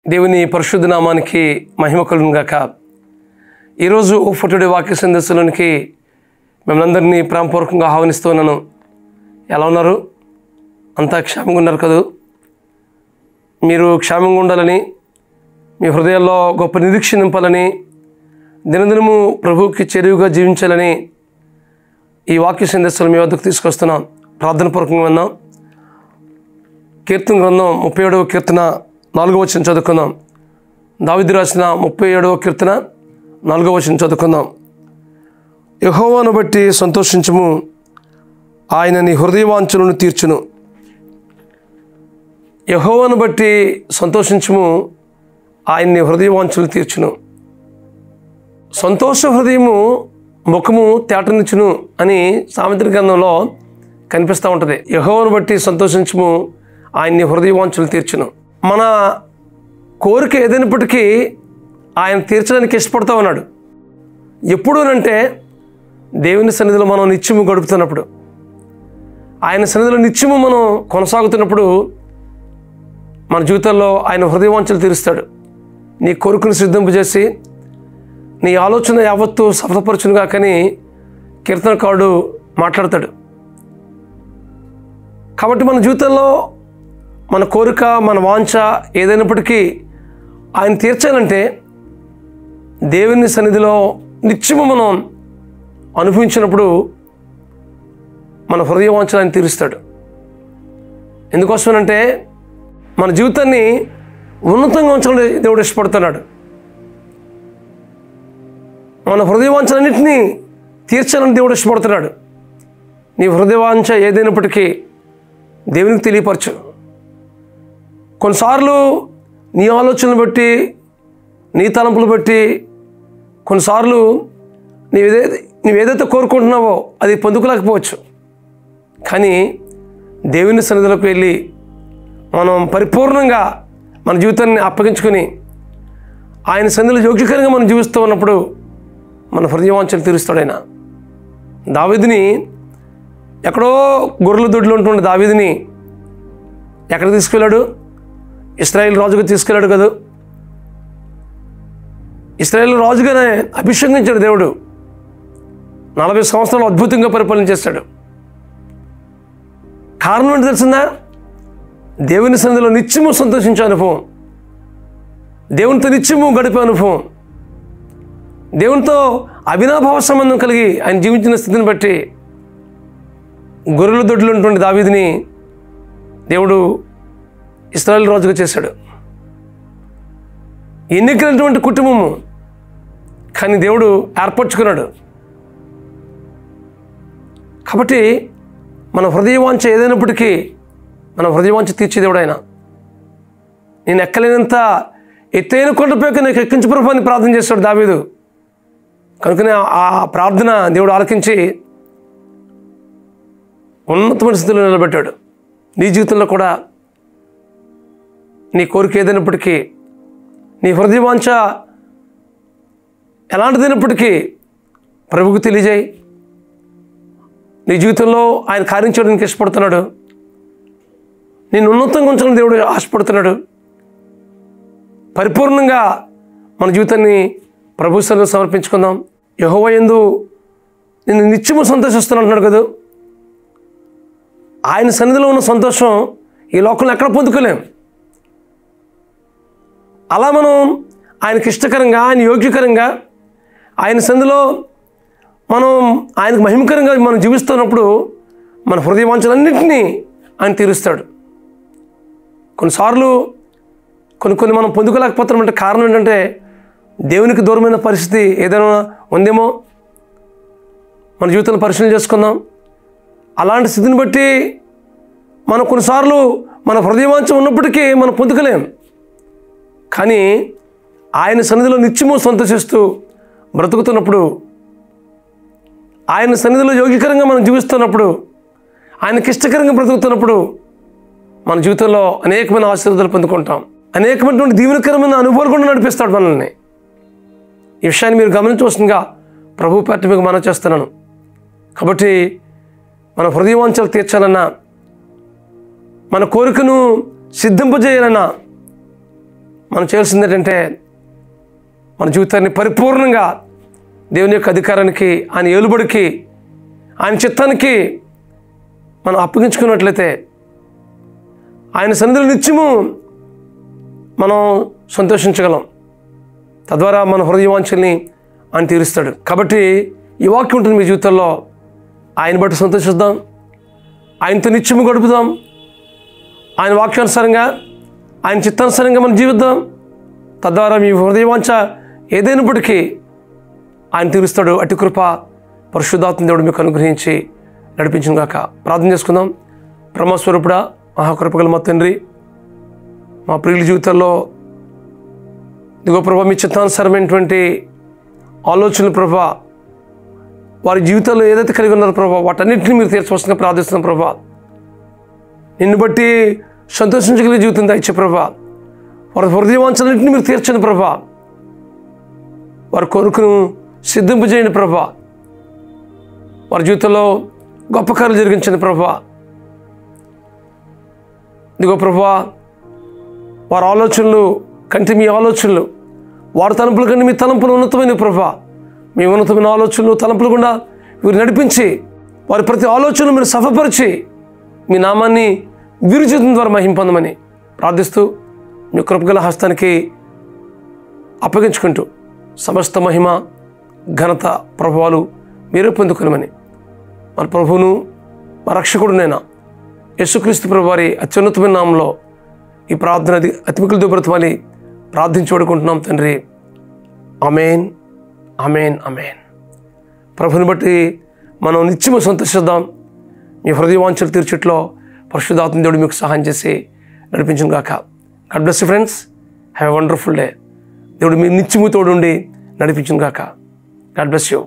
దేవుని పరిశుద్ధ నామానికి మహిమ కలుగును గాక. ఈరోజు ఫోటోడే వాక్య సందేశంలోనికి మిమ్మల్ని అందరినీ ప్రేమపూర్వకంగా ఆహ్వానిస్తున్నాను. ఎలా ఉన్నారు? అంతా క్షేమంగా ఉన్నారు కదా? మీరు క్షేమంగా ఉండాలని, మీ హృదయాల్లో గొప్ప నిరీక్షణ నింపాలని, దినదినము ప్రభువుకి చేరువుగా జీవించాలని ఈ వాక్య సందేశాలు మీ వద్దకు తీసుకొస్తున్నాం. ప్రార్థనపూర్వకంగా విన్నాం. కీర్తన గ్రంథం 37వ కీర్తన 4వ వచనం చదువుకుందాం. దావీదు రాసిన 37వ కీర్తన 4వ వచనం చదువుకుందాం. యెహోవాను బట్టి సంతోషించుము, ఆయన నీ హృదయవాంఛలను తీర్చును. యెహోవాను బట్టి సంతోషించుము, ఆయన నీ హృదయవాంఛలు తీర్చును. సంతోష హృదయము ముఖము తేటనిచ్చును అని సామెతల గ్రంథంలో కనిపిస్తూ ఉంటుంది. యెహోవాను బట్టి సంతోషించుము, ఆయన నీ హృదయవాంఛలు తీర్చును. మన కోరిక ఏదైనప్పటికీ ఆయన తీర్చడానికి ఇష్టపడుతూ ఉన్నాడు. ఎప్పుడూనంటే దేవుని సన్నిధిలో మనం నిత్యము గడుపుతున్నప్పుడు, ఆయన సన్నిధిలో నిత్యము మనం కొనసాగుతున్నప్పుడు మన జీవితంలో ఆయన హృదయవాంఛలు తీరుస్తాడు. నీ కోరికను సిద్ధింపజేసి నీ ఆలోచన యావత్తు సఫలపరచునుగా కానీ కీర్తనకారుడు మాట్లాడతాడు. కాబట్టి మన జీవితంలో మన కోరిక, మన వాంఛ ఏదైనప్పటికీ ఆయన తీర్చాలంటే దేవుని సన్నిధిలో నిత్యము మనం అనుభవించినప్పుడు మన హృదయ వాంఛలు ఆయన తీరుస్తాడు. ఎందుకోసమనంటే మన జీవితాన్ని ఉన్నతంగా ఉంచాలని దేవుడు ఇష్టపడుతున్నాడు. మన హృదయ వాంఛలన్నింటినీ తీర్చాలని దేవుడు ఇష్టపడుతున్నాడు. నీ హృదయ వాంఛ ఏదైనప్పటికీ దేవునికి తెలియపరచు. కొన్నిసార్లు నీ ఆలోచనలు బట్టి, నీ తలంపులు బట్టి, కొన్నిసార్లు నీవేదైతే కోరుకుంటున్నావో అది పొందుకోలేకపోవచ్చు. కానీ దేవుని సన్నిధిలోకి వెళ్ళి మనం పరిపూర్ణంగా మన జీవితాన్ని అప్పగించుకొని ఆయన సన్నిధిలో యోగ్యకరంగా మనం జీవిస్తూ ఉన్నప్పుడు మన హృదయవాంఛలు తీరుస్తాడు ఆయన. దావీదుని ఎక్కడో గొర్రెల దొడ్లు ఉంటుండే దావీదుని ఎక్కడ తీసుకెళ్ళాడు? ఇశ్రాయేలు రాజుగా తీసుకెళ్ళాడు కదా. ఇశ్రాయేలు రాజుగానే అభిషేకించాడు దేవుడు. 40 సంవత్సరాలు అద్భుతంగా పరిపాలన చేశాడు. కారణం ఏంటి తెలిసిందా? దేవుని సన్నిధిలో నిత్యము సంతోషించే అనుభవం, దేవునితో నిత్యము గడిపే అనుభవం, దేవునితో అవినాభావ సంబంధం కలిగి ఆయన జీవించిన స్థితిని బట్టి గొర్రెల దొడ్లు ఉన్నటువంటి దావీదుని దేవుడు ఇశ్రాయేలు రాజుగా చేశాడు. ఎన్నికైనటువంటి కుటుంబము, కానీ దేవుడు ఏర్పరచుకున్నాడు. కాబట్టి మన హృదయవాంఛ ఏదైనప్పటికీ మన హృదయవాంఛ తీర్చే దేవుడు ఆయన. నేను ఎక్కలేనంత ఎత్తైన కొండపైకి నాకు ఎక్కించు ప్రభు అని ప్రార్థన చేశాడు దావీదు. కనుకనే ఆ ప్రార్థన దేవుడు ఆలకించి ఉన్నతమైన స్థితిలో నిలబెట్టాడు. నీ జీవితంలో కూడా నీ కోరిక ఏదైనప్పటికీ, నీ హృదయవాంఛ ఎలాంటిదైనప్పటికీ ప్రభువుకు తెలియజేయి. నీ జీవితంలో ఆయన కార్యం చేయడానికి ఇష్టపడుతున్నాడు. నేను ఉన్నతంగా ఉంచాలని దేవుడు ఆశపడుతున్నాడు. పరిపూర్ణంగా మన జీవితాన్ని ప్రభు సన్నిధిలో సమర్పించుకుందాం. యెహోవా యందు నేను నిత్యము సంతోషిస్తున్నాను అంటున్నాడు కదా. ఆయన సన్నిధిలో ఉన్న సంతోషం ఈ లోకంలో ఎక్కడ పొందుకోలేం. అలా మనం ఆయనకి ఇష్టకరంగా, ఆయన యోగ్యకరంగా, ఆయన సన్నిధిలో మనం ఆయనకు మహిమకరంగా మనం జీవిస్తున్నప్పుడు మన హృదయవాంఛలన్నింటినీ ఆయన తీరుస్తాడు. కొన్నిసార్లు కొన్ని మనం పొందుకోలేకపోతామంటే కారణం ఏంటంటే దేవునికి దూరమైన పరిస్థితి ఏదైనా ఉందేమో. మన జీవితాన్ని పరిశీలన చేసుకుందాం. అలాంటి స్థితిని బట్టి మనం కొన్నిసార్లు మన హృదయవాంఛ ఉన్నప్పటికీ మనం పొందుకోలేం. కానీ ఆయన సన్నిధిలో నిత్యము సంతోషిస్తూ బ్రతుకుతున్నప్పుడు, ఆయన సన్నిధిలో యోగ్యకరంగా మనం జీవిస్తున్నప్పుడు, ఆయనకి ఇష్టకరంగా బ్రతుకుతున్నప్పుడు మన జీవితంలో అనేకమైన ఆశీర్వాదాలు పొందుకుంటాం. అనేకమైనటువంటి దీవెనకరమైన అనుభవాలు కూడా నడిపిస్తాడు మనల్ని. ఈ విషయాన్ని మీరు గమనించవలసిందిగా ప్రభు పేరిట మీకు మనవి చేస్తున్నాను. కాబట్టి మన హృదయవాంఛలు తీర్చాలన్నా, మన కోరికను సిద్ధింపజేయాలన్నా మనం చేయాల్సింది ఏంటంటే మన జీవితాన్ని పరిపూర్ణంగా దేవుని యొక్క అధికారానికి, ఆయన ఏలుబడికి, ఆయన చిత్తానికి మనం అప్పగించుకున్నట్లయితే ఆయన సన్నిధిలో నిత్యము మనం సంతోషించగలం. తద్వారా మన హృదయవాంఛల్ని ఆయన తీరుస్తాడు. కాబట్టి ఈ వాక్యం ఉంటుంది మీ జీవితంలో. ఆయన బట్టి సంతోషిద్దాం, ఆయనతో నిత్యము గడుపుదాం, ఆయన వాక్యానుసారంగా, ఆయన చిత్తానుసారంగా మనం జీవిద్దాం. తద్వారా మీ హృదయవాంఛ ఏదైనప్పటికీ ఆయన తీరుస్తాడు. అటు కృప పరిశుద్ధాత్మ దేవుడు మీకు అనుగ్రహించి నడిపించును గాక. ప్రార్థన చేసుకుందాం. బ్రహ్మస్వరూపుడా, మహాకృపగల మా తండ్రి, మా ప్రియుల జీవితాల్లో ఇదిగో ప్రభా మీ చిత్తానుసారమైనటువంటి ఆలోచనలు ప్రభా, వారి జీవితాల్లో ఏదైతే కలిగి ఉన్నారో ప్రభా, వాటన్నింటినీ మీరు తీర్చవలసిందిగా ప్రార్థిస్తున్నాం ప్రభా. నిన్ను బట్టి సంతోషించగలిగే జీవితం దయచే ప్రభా. వారి హృదయవాంఛలన్నింటినీ మీరు తీర్చండి ప్రభా. వారి కొరకును సిద్ధింపజేయండి ప్రభా. వారి జీవితంలో గొప్ప కార్యాలు జరిగించండి ప్రభా. ఇదిగో ప్రభా, వారి ఆలోచనలు కంటే మీ ఆలోచనలు, వారి తలంపుల కంటే మీ తలంపులు ఉన్నతమైన ప్రభా. మీ ఉన్నతమైన ఆలోచనలు, తలంపులు గుండా వీరు నడిపించి వారి ప్రతి ఆలోచనలు మీరు సఫలపరిచి మీ నామాన్ని వీరి జీవితం ద్వారా మహిమ పొందమని ప్రార్థిస్తూ మీ కృపగల హస్తానికి అప్పగించుకుంటూ సమస్త మహిమ, ఘనత, ప్రభావాలు మీరే పొందుకునమని మన ప్రభువును మా రక్షకుడునైనా యేసుక్రీస్తు ప్రభు వారి అత్యున్నతమైన నామంలో ఈ ప్రార్థన అతిమికుల దుబ్రతమని ప్రార్థించుకుంటున్నాం తండ్రి. ఆమేన్, ఆమేన్, ఆమేన్. ప్రభుని బట్టి మనం నిత్యము సంతోషిద్దాం. మీ హృదయవాంఛలు తీర్చుట్లో పరిశుద్ధాత్మ దేవుడు మీకు సహాయం చేసి నడిపించును గాక. God bless you friends. Have a wonderful day. దేవుడు మీ నిత్యము తోడుండి నడిపించును గాక. God bless you.